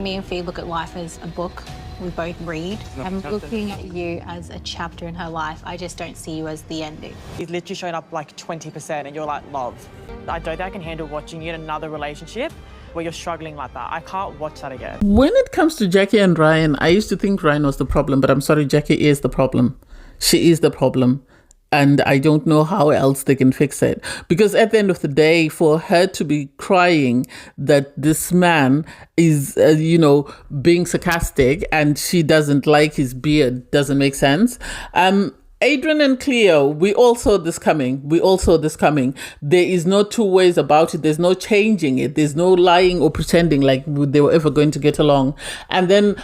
Me and Fee look at life as a book we both read. I'm looking at you as a chapter in her life. I just don't see you as the ending. He's literally showing up like 20% and you're like, love. I don't think I can handle watching you in another relationship where you're struggling like that. I can't watch that again. When it comes to Jackie and Ryan, I used to think Ryan was the problem, but I'm sorry, Jackie is the problem. She is the problem. And I don't know how else they can fix it. Because at the end of the day, for her to be crying that this man is, being sarcastic and she doesn't like his beard doesn't make sense. Adrian and Cleo, we all saw this coming. There is no two ways about it. There's no changing it. There's no lying or pretending like they were ever going to get along. And then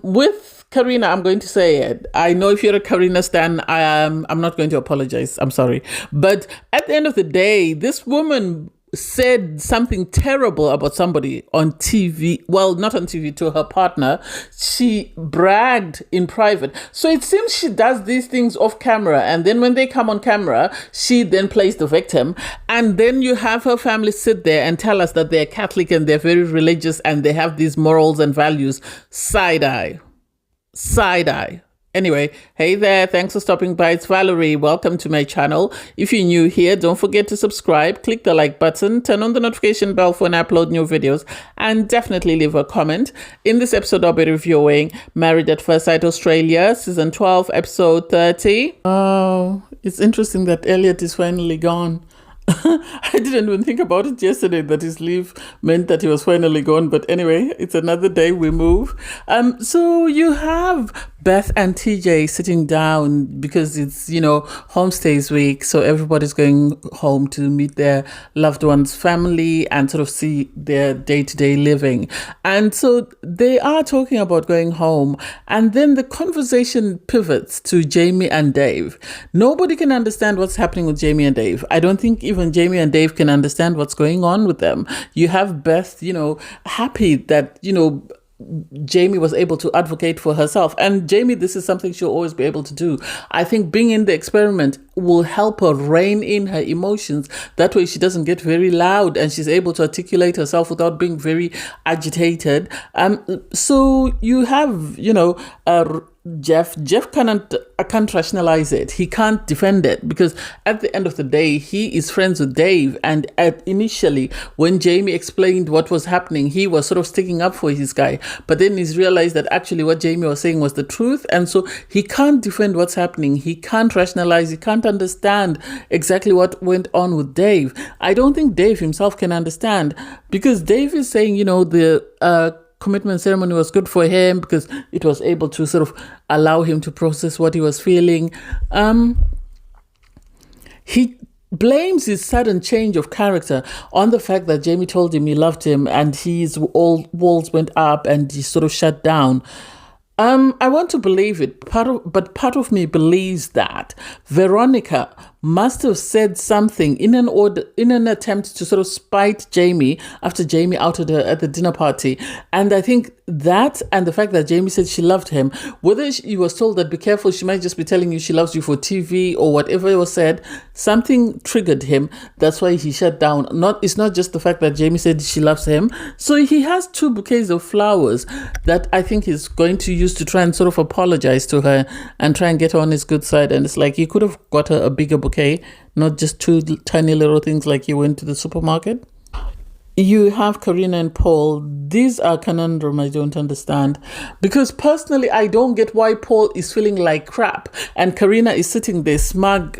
with Karina, I'm going to say it. I know if you're a Karina stan, I'm not going to apologize. I'm sorry. But at the end of the day, this woman said something terrible about somebody on TV. Well, not on TV, to her partner. She bragged in private. So it seems she does these things off camera. And then when they come on camera, she then plays the victim. And then you have her family sit there and tell us that they're Catholic and they're very religious and they have these morals and values. Side eye. Anyway, hey there, thanks for stopping by. It's Valerie. Welcome to my channel. If you're new here, don't forget to subscribe, click the like button, turn on the notification bell for when I upload new videos, and definitely leave a comment. In this episode, I'll be reviewing Married at First Sight Australia, Season 12, Episode 30. Oh, it's interesting that Elliot is finally gone. I didn't even think about it yesterday that his leave meant that he was finally gone. But anyway, it's another day, we move. So you have Beth and TJ sitting down because it's, homestays week. So everybody's going home to meet their loved one's family and sort of see their day-to-day living. And so they are talking about going home. And then the conversation pivots to Jamie and Dave. Nobody can understand what's happening with Jamie and Dave. I don't think even Jamie and Dave can understand what's going on with them. You have Beth, happy that, Jamie was able to advocate for herself. And Jamie, this is something she'll always be able to do. I think being in the experiment will help her rein in her emotions. That way she doesn't get very loud and she's able to articulate herself without being very agitated. So you have, Jeff can't rationalize it. He can't defend it because at the end of the day, he is friends with Dave. And initially, when Jamie explained what was happening, he was sort of sticking up for his guy. But then he's realized that actually what Jamie was saying was the truth. And so he can't defend what's happening. He can't rationalize. He can't understand exactly what went on with Dave. I don't think Dave himself can understand because Dave is saying, the commitment ceremony was good for him because it was able to sort of allow him to process what he was feeling. He blames his sudden change of character on the fact that Jamie told him he loved him and his walls went up and he sort of shut down. I want to believe it, but part of me believes that Veronica must have said something in an attempt to sort of spite Jamie after Jamie outed her at the dinner party. And I think that and the fact that Jamie said she loved him, whether she was told that be careful, she might just be telling you she loves you for TV or whatever was said, something triggered him. That's why he shut down. It's not just the fact that Jamie said she loves him. So he has 2 bouquets of flowers that I think he's going to use to try and sort of apologize to her and try and get her on his good side. And it's like, you could have got her a bigger bouquet, not just 2 tiny little things like you went to the supermarket. You have Karina and Paul. These are conundrum I don't understand. Because personally, I don't get why Paul is feeling like crap. And Karina is sitting there smug,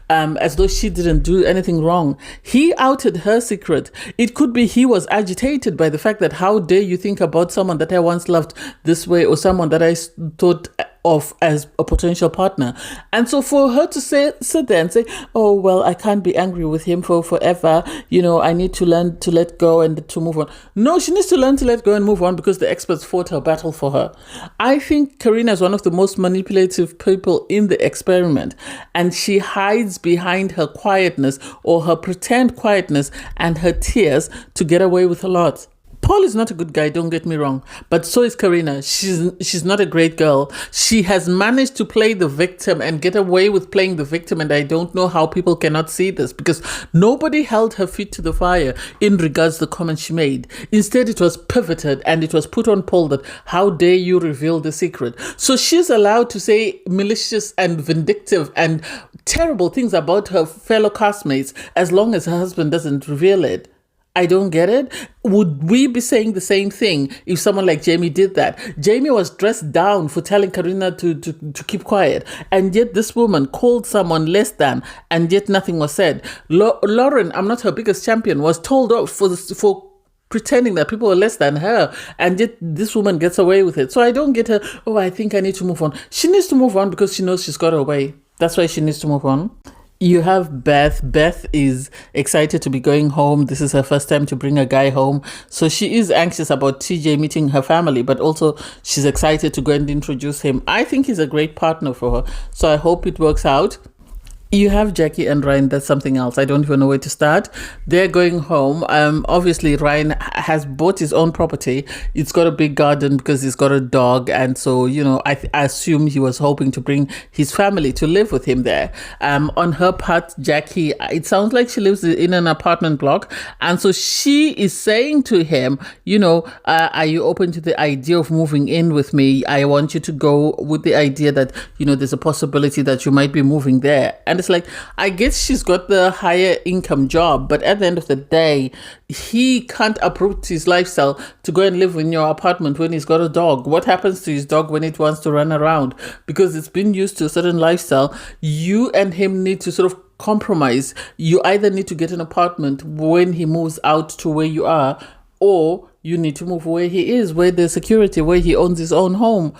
as though she didn't do anything wrong. He outed her secret. It could be he was agitated by the fact that how dare you think about someone that I once loved this way or someone that I thought of as a potential partner. And so for her to sit there and say, oh, well, I can't be angry with him for forever. I need to learn to let go and to move on. No, she needs to learn to let go and move on because the experts fought her battle for her. I think Karina is one of the most manipulative people in the experiment. And she hides behind her quietness or her pretend quietness and her tears to get away with a lot. Paul is not a good guy, don't get me wrong, but so is Karina. She's not a great girl. She has managed to play the victim and get away with playing the victim, and I don't know how people cannot see this, because nobody held her feet to the fire in regards to the comment she made. Instead, it was pivoted and it was put on Paul that, how dare you reveal the secret? So she's allowed to say malicious and vindictive and terrible things about her fellow castmates as long as her husband doesn't reveal it. I don't get it. Would we be saying the same thing if someone like Jamie did that? Jamie was dressed down for telling Karina to keep quiet, and yet this woman called someone less than, and yet nothing was said. Lauren, I'm not her biggest champion, was told off for pretending that people were less than her, and yet this woman gets away with it. So I don't get her, oh, I think I need to move on. She needs to move on because she knows she's got her way. That's why she needs to move on. You have Beth. Beth is excited to be going home. This is her first time to bring a guy home. So she is anxious about TJ meeting her family, but also she's excited to go and introduce him. I think he's a great partner for her. So I hope it works out. You have Jackie and Ryan. That's something else. I don't even know where to start. They're going home. Obviously, Ryan has bought his own property. It's got a big garden because he's got a dog. And so, you know, I assume he was hoping to bring his family to live with him there. On her part, Jackie, it sounds like she lives in an apartment block. And so she is saying to him, you know, are you open to the idea of moving in with me? I want you to go with the idea that, you know, there's a possibility that you might be moving there. And it's like, I guess she's got the higher income job, but at the end of the day, he can't uproot his lifestyle to go and live in your apartment when he's got a dog. What happens to his dog when it wants to run around? Because it's been used to a certain lifestyle. You and him need to sort of compromise. You either need to get an apartment when he moves out to where you are, or you need to move where he is, where there's security, where he owns his own home.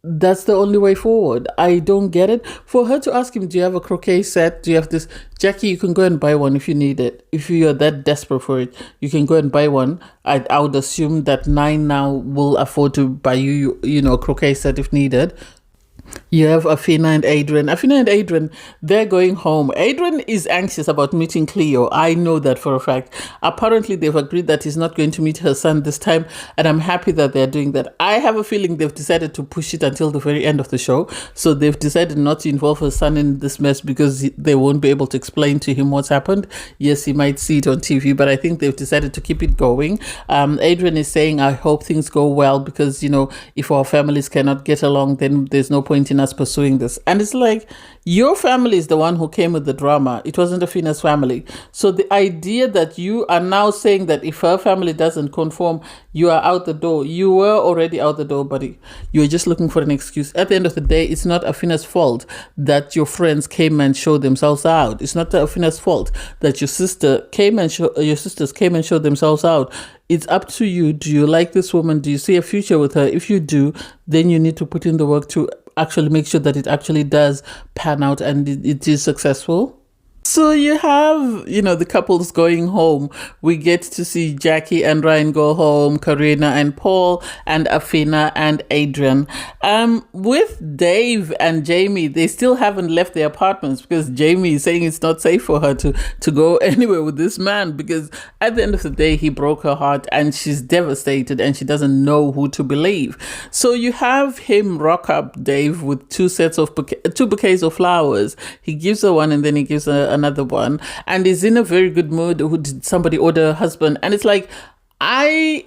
That's the only way forward. I don't get it. For her to ask him, do you have a croquet set? Do you have this? Jackie, you can go and buy one if you need it. If you're that desperate for it, you can go and buy one. I would assume that 9 now will afford to buy you, you know, a croquet set if needed. You have Aina and Adrian. Aina and Adrian, they're going home. Adrian is anxious about meeting Cleo. I know that for a fact. Apparently, they've agreed that he's not going to meet her son this time, and I'm happy that they're doing that. I have a feeling they've decided to push it until the very end of the show. So they've decided not to involve her son in this mess because they won't be able to explain to him what's happened. Yes, he might see it on TV, but I think they've decided to keep it going. Adrian is saying, I hope things go well because, you know, if our families cannot get along, then there's no point in us pursuing this. And it's like, your family is the one who came with the drama. It wasn't Afina's family. So the idea that you are now saying that if her family doesn't conform, you are out the door. You were already out the door, buddy. You're just looking for an excuse. At the end of the day, it's not Afina's fault that your friends came and showed themselves out. It's not Afina's fault that your sisters came and showed themselves out. It's up to you. Do you like this woman? Do you see a future with her? If you do, then you need to put in the work to actually make sure that it actually does pan out and it is successful. So you have, you know, the couples going home. We get to see Jackie and Ryan go home, Karina and Paul, and Aina and Adrian. With Dave and Jamie, they still haven't left their apartments because Jamie is saying it's not safe for her to go anywhere with this man because at the end of the day, he broke her heart and she's devastated and she doesn't know who to believe. So you have him rock up Dave with two bouquets of flowers. He gives her one and then he gives her another one, and is in a very good mood. Who did somebody order a husband? And it's like, I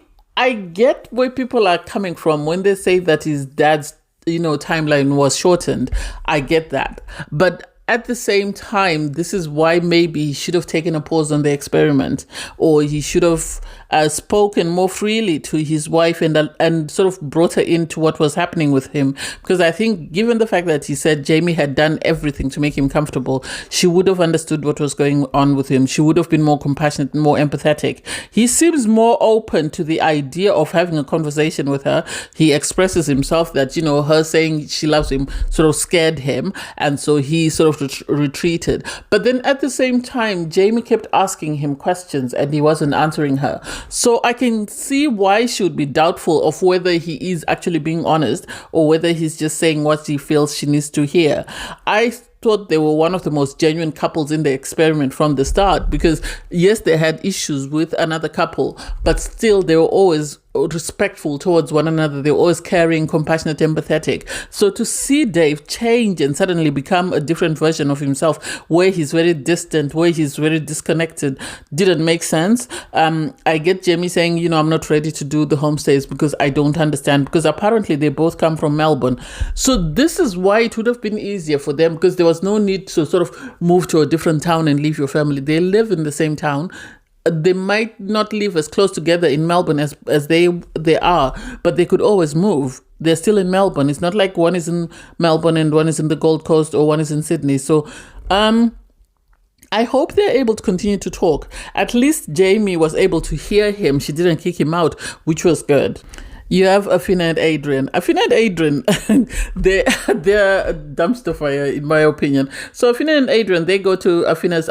get where people are coming from when they say that his dad's, you know, timeline was shortened. I get that, but at the same time, this is why maybe he should have taken a pause on the experiment, or he should have spoken more freely to his wife and sort of brought her into what was happening with him. Because I think given the fact that he said Jamie had done everything to make him comfortable, she would have understood what was going on with him. She would have been more compassionate, more empathetic. He seems more open to the idea of having a conversation with her. He expresses himself that, you know, her saying she loves him sort of scared him. And so he sort of retreated. But then at the same time, Jamie kept asking him questions and he wasn't answering her. So I can see why she would be doubtful of whether he is actually being honest or whether he's just saying what she feels she needs to hear. I thought they were one of the most genuine couples in the experiment from the start, because yes, they had issues with another couple, but still they were always respectful towards one another. They were always caring, compassionate, empathetic. So to see Dave change and suddenly become a different version of himself, where he's very distant, where he's very disconnected, didn't make sense. I get Jamie saying, you know, I'm not ready to do the homestays because I don't understand, because apparently they both come from Melbourne. So this is why it would have been easier for them, because there was no need to sort of move to a different town and leave your family. They live in the same town. They might not live as close together in Melbourne as they are, but they could always move. They're still in Melbourne. It's not like one is in Melbourne and one is in the Gold Coast or one is in Sydney. So I hope they're able to continue to talk. At least Jamie was able to hear him. She didn't kick him out, which was good. You have Aina and Adrian. Aina and Adrian, they're a dumpster fire, in my opinion. So Aina and Adrian, they go to Afina's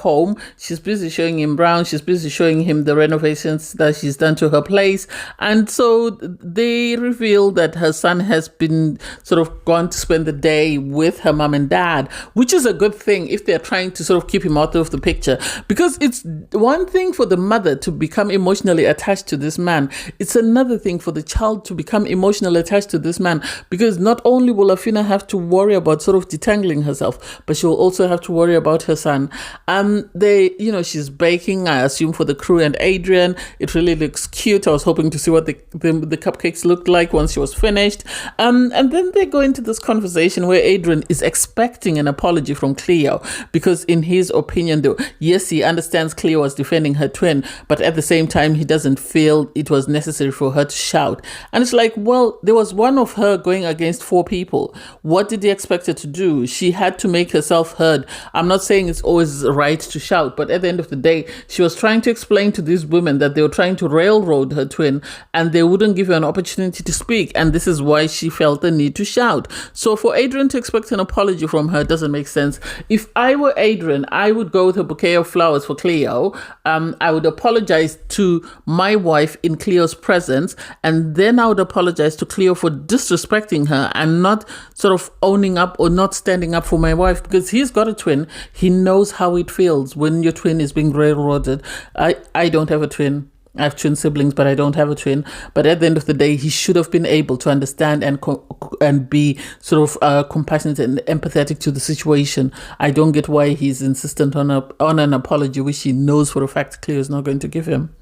home. She's busy showing him around. She's busy showing him the renovations that she's done to her place. And so they reveal that her son has been sort of gone to spend the day with her mom and dad, which is a good thing if they're trying to sort of keep him out of the picture. Because it's one thing for the mother to become emotionally attached to this man. It's another thing for the child to become emotionally attached to this man, because not only will Afina have to worry about sort of detangling herself, but she will also have to worry about her son. She's baking, I assume, for the crew and Adrian. It really looks cute. I was hoping to see what the cupcakes looked like once she was finished. And then they go into this conversation where Adrian is expecting an apology from Cleo, because in his opinion, though, yes, he understands Cleo was defending her twin, but at the same time, he doesn't feel it was necessary for her to shout. And it's like, well, there was one of her going against 4 people. What did he expect her to do? She had to make herself heard. I'm not saying it's always right to shout, but at the end of the day, she was trying to explain to these women that they were trying to railroad her twin and they wouldn't give her an opportunity to speak. And this is why she felt the need to shout. So for Adrian to expect an apology from her doesn't make sense. If I were Adrian, I would go with a bouquet of flowers for Cleo. I would apologize to my wife in Cleo's presence, and then I would apologize to Cleo for disrespecting her and not sort of owning up or not standing up for my wife, because he's got a twin. He knows how it feels when your twin is being railroaded. I don't have a twin. I have twin siblings, but I don't have a twin. But at the end of the day, he should have been able to understand and be sort of compassionate and empathetic to the situation. I don't get why he's insistent on an apology, which he knows for a fact Cleo is not going to give him.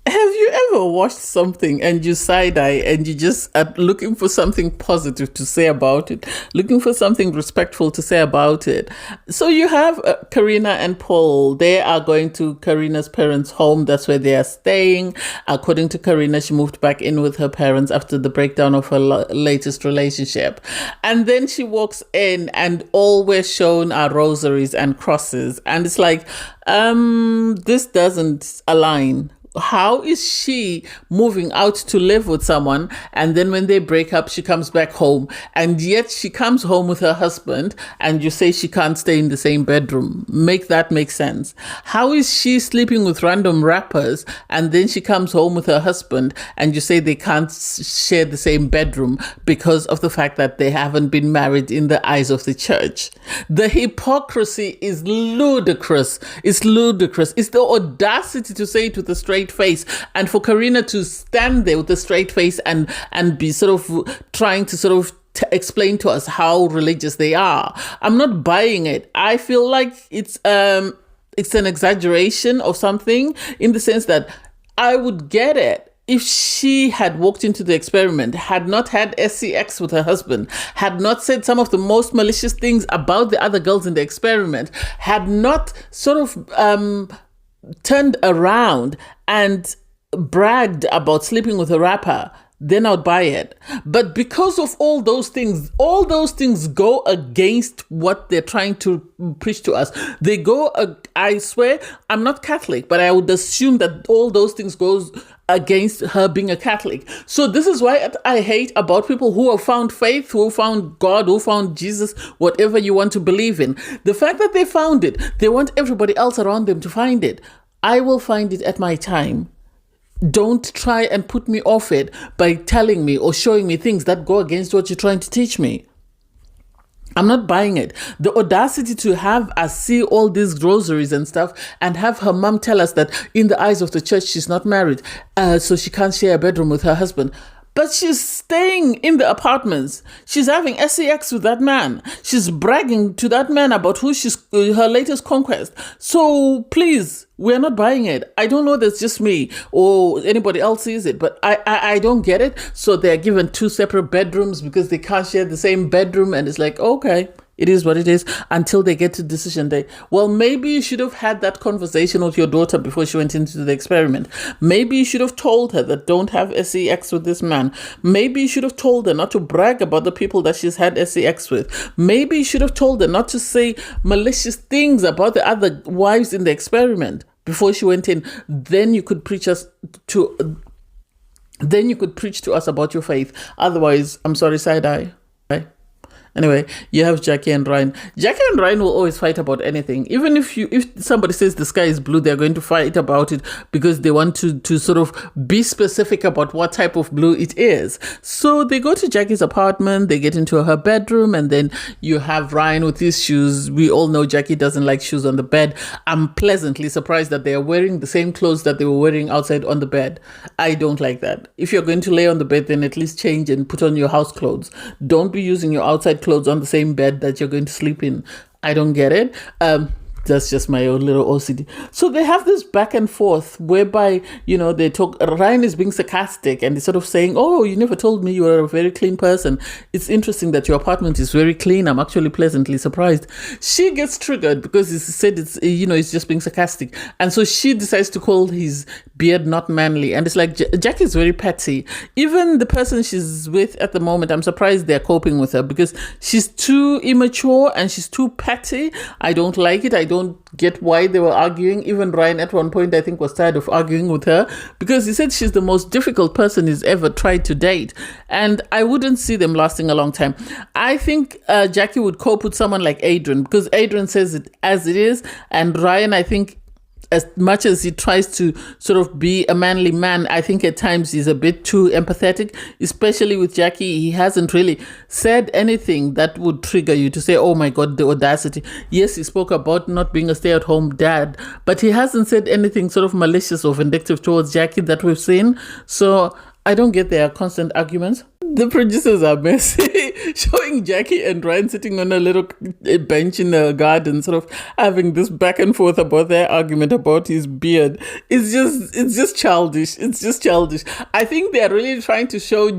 Have you ever watched something and you side-eye and you just are looking for something positive to say about it, looking for something respectful to say about it? So you have Karina and Paul. They are going to Karina's parents' home. That's where they are staying. According to Karina, she moved back in with her parents after the breakdown of her latest relationship. And then she walks in and all we're shown are rosaries and crosses. And it's like, this doesn't align. How is she moving out to live with someone, and then when they break up, she comes back home, and yet she comes home with her husband, and you say she can't stay in the same bedroom? Make that make sense. How is she sleeping with random rappers, and then she comes home with her husband, and you say they can't share the same bedroom because of the fact that they haven't been married in the eyes of the church? The hypocrisy is ludicrous. It's ludicrous. It's the audacity to say it with a straight face, and for Karina to stand there with a straight face and be sort of trying to sort of explain to us how religious they are. I'm not buying it. I feel like it's an exaggeration of something, in the sense that I would get it if she had walked into the experiment, had not had SCX with her husband, had not said some of the most malicious things about the other girls in the experiment, had not sort of turned around and bragged about sleeping with a rapper, then I'd buy it. But because of all those things go against what they're trying to preach to us. They go, I swear, I'm not Catholic, but I would assume that all those things goes against her being a Catholic. So this is why I hate about people who have found faith, who found God, who found Jesus, whatever you want to believe in. The fact that they found it, they want everybody else around them to find it. I will find it at my time. Don't try and put me off it by telling me or showing me things that go against what you're trying to teach me. I'm not buying it. The audacity to have us see all these groceries and stuff and have her mom tell us that in the eyes of the church, she's not married, so she can't share a bedroom with her husband. But she's staying in the apartments. She's having sex with that man. She's bragging to that man about who she's her latest conquest. So please, we're not buying it. I don't know if that's just me or anybody else sees it, but I don't get it. So they're given 2 separate bedrooms because they can't share the same bedroom. And it's like, okay, it is what it is until they get to decision day. Well, maybe you should have had that conversation with your daughter before she went into the experiment. Maybe you should have told her that don't have sex with this man. Maybe you should have told her not to brag about the people that she's had sex with. Maybe you should have told her not to say malicious things about the other wives in the experiment before she went in. Then you could preach to us about your faith. Otherwise, I'm sorry, side eye. Right? Anyway, you have Jackie and Ryan. Jackie and Ryan will always fight about anything. Even if somebody says the sky is blue, they're going to fight about it because they want to sort of be specific about what type of blue it is. So they go to Jackie's apartment, they get into her bedroom, and then you have Ryan with his shoes. We all know Jackie doesn't like shoes on the bed. I'm pleasantly surprised that they are wearing the same clothes that they were wearing outside on the bed. I don't like that. If you're going to lay on the bed, then at least change and put on your house clothes. Don't be using your outside clothes on the same bed that you're going to sleep in. I don't get it. That's just my own little OCD. So they have this back and forth whereby, they talk, Ryan is being sarcastic and he's sort of saying, oh, you never told me you were a very clean person. It's interesting that your apartment is very clean. I'm actually pleasantly surprised. She gets triggered because he said it's just being sarcastic. And so she decides to call his beard not manly. And it's like, Jackie is very petty. Even the person she's with at the moment, I'm surprised they're coping with her because she's too immature and she's too petty. I don't like it. I don't get why they were arguing. Even Ryan at one point, I think, was tired of arguing with her because he said she's the most difficult person he's ever tried to date. And I wouldn't see them lasting a long time. I think Jackie would cope with someone like Adrian because Adrian says it as it is. And Ryan, I think, as much as he tries to sort of be a manly man, I think at times he's a bit too empathetic, especially with Jackie. He hasn't really said anything that would trigger you to say, oh my God, the audacity. Yes, he spoke about not being a stay-at-home dad, but he hasn't said anything sort of malicious or vindictive towards Jackie that we've seen. So I don't get their constant arguments. The producers are messy, showing Jackie and Ryan sitting on a little bench in the garden, sort of having this back and forth about their argument about his beard. It's just childish. It's just childish. I think they're really trying to show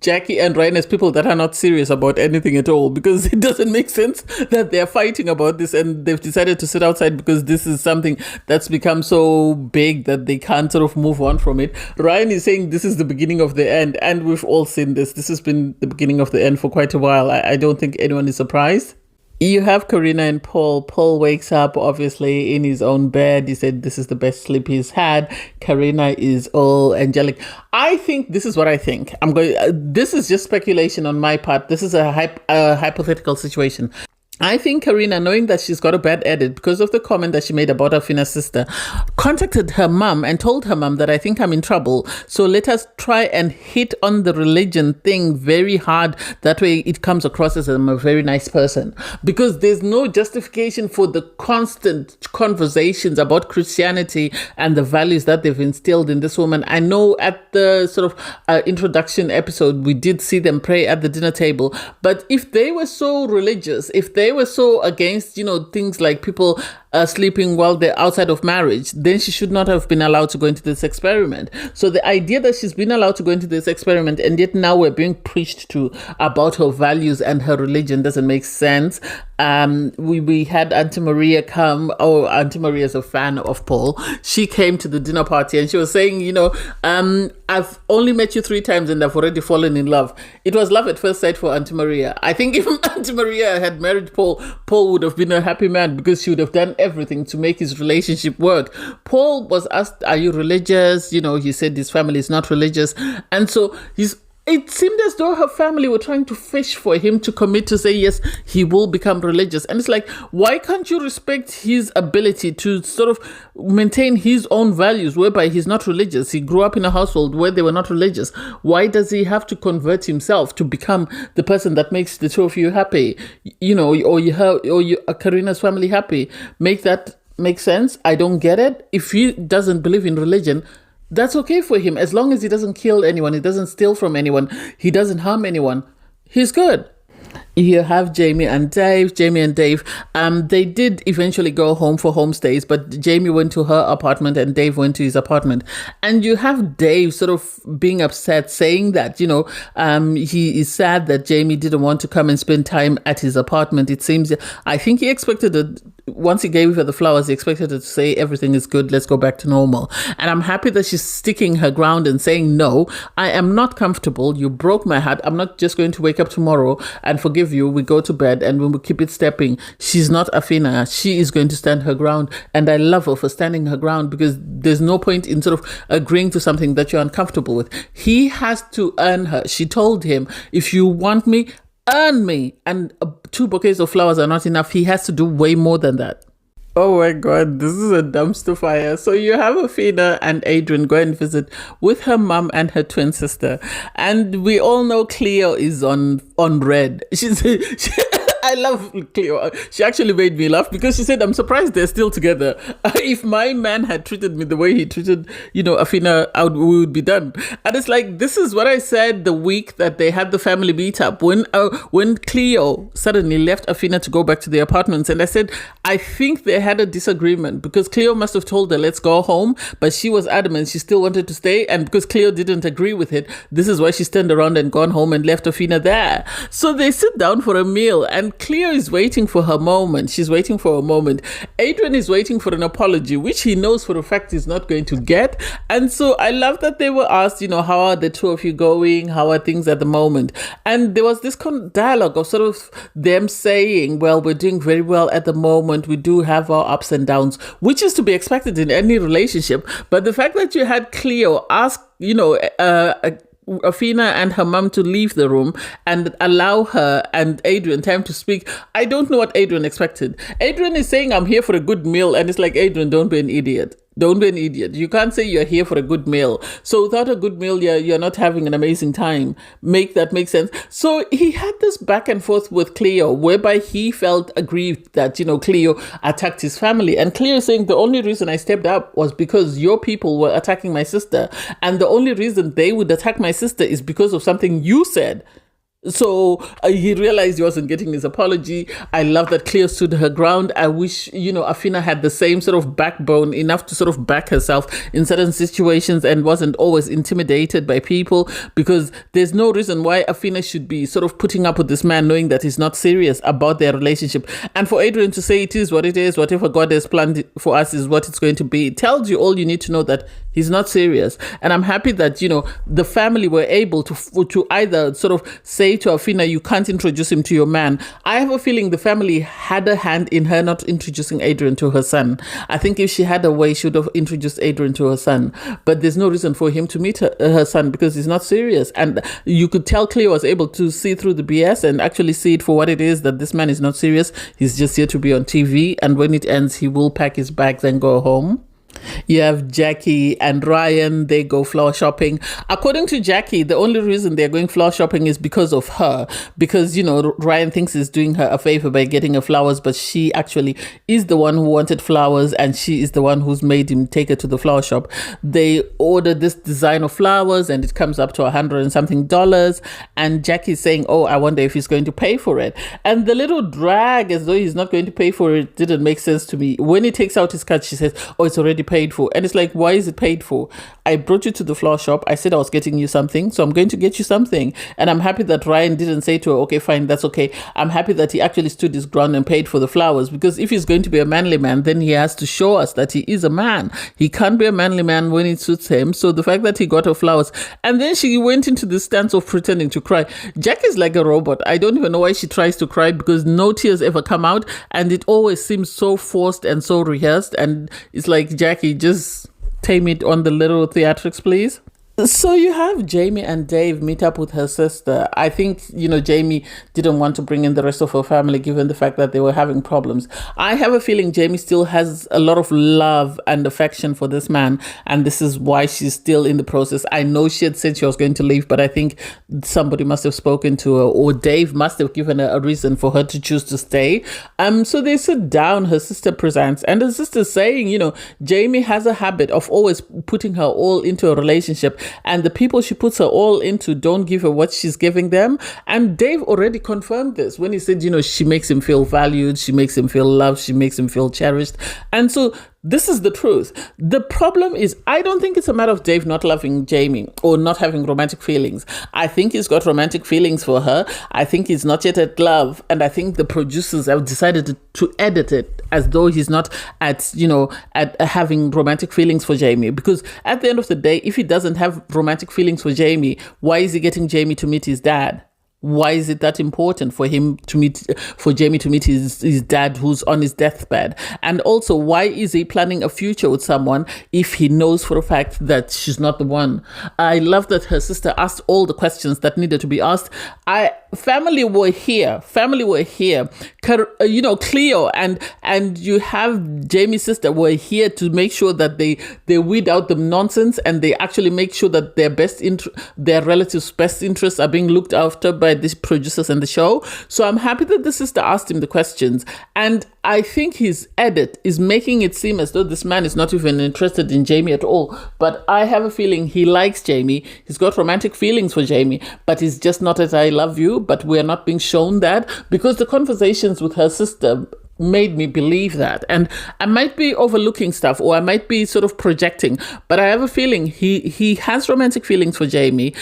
Jackie and Ryan as people that are not serious about anything at all, because it doesn't make sense that they're fighting about this and they've decided to sit outside because this is something that's become so big that they can't sort of move on from it. Ryan is saying this is the beginning of the end, and we've all seen this. This has been the beginning of the end for quite a while. I don't think anyone is surprised. You have Karina and Paul. Paul wakes up, obviously, in his own bed. He said this is the best sleep he's had. Karina is all angelic. I think this is what I think. This is just speculation on my part. This is a hypothetical situation. I think Karina, knowing that she's got a bad edit because of the comment that she made about her Finna's sister, contacted her mum and told her mum that I think I'm in trouble. So let us try and hit on the religion thing very hard. That way it comes across as I'm a very nice person. Because there's no justification for the constant conversations about Christianity and the values that they've instilled in this woman. I know at the sort of introduction episode, we did see them pray at the dinner table. But if they were so religious, if they were so against, things like people sleeping while they're outside of marriage, then she should not have been allowed to go into this experiment. So the idea that she's been allowed to go into this experiment and yet now we're being preached to about her values and her religion doesn't make sense. We had Auntie Maria come. Oh, Auntie Maria is a fan of Paul. She came to the dinner party and she was saying, I've only met you 3 times and I've already fallen in love. It was love at first sight for Auntie Maria. I think if Auntie Maria had married Paul would have been a happy man because she would have done everything to make his relationship work. Paul was asked, are you religious? He said his family is not religious. And so he's it seemed as though her family were trying to fish for him to commit to say, yes, he will become religious. And it's like, why can't you respect his ability to sort of maintain his own values, whereby he's not religious? He grew up in a household where they were not religious. Why does he have to convert himself to become the person that makes the two of you happy? Or Karina's family happy? Make that make sense? I don't get it. If he doesn't believe in religion, that's okay for him. As long as he doesn't kill anyone, he doesn't steal from anyone, he doesn't harm anyone, he's good. You have Jamie and Dave. They did eventually go home for homestays, but Jamie went to her apartment and Dave went to his apartment. And you have Dave sort of being upset, saying that, he is sad that Jamie didn't want to come and spend time at his apartment. It seems, I think he expected it. Once he gave her the flowers, he expected her to say, everything is good, let's go back to normal. And I'm happy that she's sticking her ground and saying, no, I am not comfortable. You broke my heart. I'm not just going to wake up tomorrow and forgive you. We go to bed and we will keep it stepping. She's not Afina. She is going to stand her ground. And I love her for standing her ground, because there's no point in sort of agreeing to something that you're uncomfortable with. He has to earn her. She told him, if you want me, earn me. And 2 bouquets of flowers are not enough. He has to do way more than that. Oh my God, this is a dumpster fire. So you have Afina and Adrian go and visit with her mum and her twin sister. And we all know Cleo is on red. I love Cleo. She actually made me laugh because she said, I'm surprised they're still together. If my man had treated me the way he treated, Afina, we would be done. And it's like, this is what I said the week that they had the family meetup, when Cleo suddenly left Afina to go back to the apartments. And I said, I think they had a disagreement, because Cleo must have told her, let's go home. But she was adamant she still wanted to stay. And because Cleo didn't agree with it, this is why she's turned around and gone home and left Afina there. So they sit down for a meal, and Cleo is waiting for her moment. She's waiting for a moment. Adrian is waiting for an apology, which he knows for a fact he's not going to get. And so I love that they were asked, how are the two of you going? How are things at the moment? And there was this dialogue of sort of them saying, well, we're doing very well at the moment. We do have our ups and downs, which is to be expected in any relationship. But the fact that you had Cleo ask, Afina and her mum to leave the room and allow her and Adrian time to speak. I don't know what Adrian expected. Adrian is saying, I'm here for a good meal. And it's like, Adrian, don't be an idiot. Don't be an idiot. You can't say you're here for a good meal. So without a good meal, you're not having an amazing time. Make that make sense. So he had this back and forth with Cleo, whereby he felt aggrieved that, Cleo attacked his family. And Cleo is saying, the only reason I stepped up was because your people were attacking my sister. And the only reason they would attack my sister is because of something you said. So he realized he wasn't getting his apology. I love that Cleo stood her ground. I wish, Afina had the same sort of backbone, enough to sort of back herself in certain situations and wasn't always intimidated by people, because there's no reason why Afina should be sort of putting up with this man knowing that he's not serious about their relationship. And for Adrian to say it is what it is, whatever God has planned for us is what it's going to be, it tells you all you need to know, that he's not serious. And I'm happy that, the family were able to either sort of say to Afina, you can't introduce him to your man. I have a feeling the family had a hand in her not introducing Adrian to her son. I think if she had a way, she would have introduced Adrian to her son. But there's no reason for him to meet her son, because he's not serious. And you could tell Cleo was able to see through the BS and actually see it for what it is, that this man is not serious. He's just here to be on TV. And when it ends, he will pack his bags and go home. You have Jackie and Ryan, they go flower shopping. According to Jackie, the only reason they're going flower shopping is because of her. Because, Ryan thinks he's doing her a favor by getting her flowers, but she actually is the one who wanted flowers, and she is the one who's made him take her to the flower shop. They order this design of flowers and it comes up to $100 and something. And Jackie's saying, oh, I wonder if he's going to pay for it. And the little drag as though he's not going to pay for it didn't make sense to me. When he takes out his card, she says, oh, it's already paid for. And it's like, why is it paid for? I brought you to the flower shop. I said I was getting you something, so I'm going to get you something. And I'm happy that Ryan didn't say to her, okay, fine, that's okay. I'm happy that he actually stood his ground and paid for the flowers, because if he's going to be a manly man, then he has to show us that he is a man. He can't be a manly man when it suits him. So the fact that he got her flowers, and then she went into the stance of pretending to cry. Jack is like a robot. I don't even know why she tries to cry, because no tears ever come out, and it always seems so forced and so rehearsed. And it's like, Jackie, just tame it on the little theatrics, please. So you have Jamie and Dave meet up with her sister. I think, Jamie didn't want to bring in the rest of her family given the fact that they were having problems. I have a feeling Jamie still has a lot of love and affection for this man, and this is why she's still in the process. I know she had said she was going to leave, but I think somebody must have spoken to her, or Dave must have given her a reason for her to choose to stay. So they sit down, her sister presents, and her sister's saying, Jamie has a habit of always putting her all into a relationship, and the people she puts her all into don't give her what she's giving them. And Dave already confirmed this when he said, she makes him feel valued, she makes him feel loved, she makes him feel cherished. And so this is the truth. The problem is, I don't think it's a matter of Dave not loving Jamie or not having romantic feelings. I think he's got romantic feelings for her. I think he's not yet at love. And I think the producers have decided to edit it as though he's not at having romantic feelings for Jamie. Because at the end of the day, if he doesn't have romantic feelings for Jamie, why is he getting Jamie to meet his dad? Why is it that important for Jamie to meet his dad who's on his deathbed? And also, why is he planning a future with someone if he knows for a fact that she's not the one? I love that her sister asked all the questions that needed to be asked. Family were here. Cleo and you have Jamie's sister were here to make sure that they weed out the nonsense, and they actually make sure that their relatives' best interests are being looked after by the producers and the show. So I'm happy that the sister asked him the questions, and I think his edit is making it seem as though this man is not even interested in Jamie at all. But I have a feeling he likes Jamie. He's got romantic feelings for Jamie, but he's just not as I love you. But we're not being shown that, because the conversations with her sister made me believe that. And I might be overlooking stuff, or I might be sort of projecting, but I have a feeling he has romantic feelings for Jamie.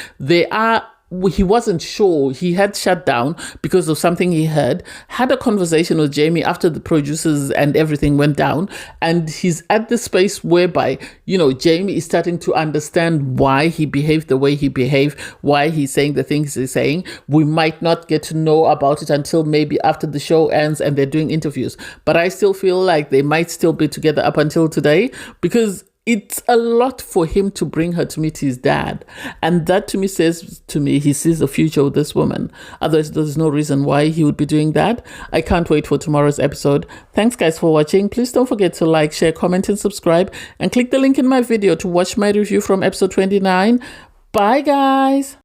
He wasn't sure. He had shut down because of something he heard, had a conversation with Jamie after the producers and everything went down. And he's at the space whereby, Jamie is starting to understand why he behaved the way he behaved, why he's saying the things he's saying. We might not get to know about it until maybe after the show ends and they're doing interviews. But I still feel like they might still be together up until today, because it's a lot for him to bring her to meet his dad. And that to me says to me he sees a future with this woman. Otherwise, there's no reason why he would be doing that. I can't wait for tomorrow's episode. Thanks guys for watching. Please don't forget to like, share, comment and subscribe. And click the link in my video to watch my review from episode 29. Bye guys.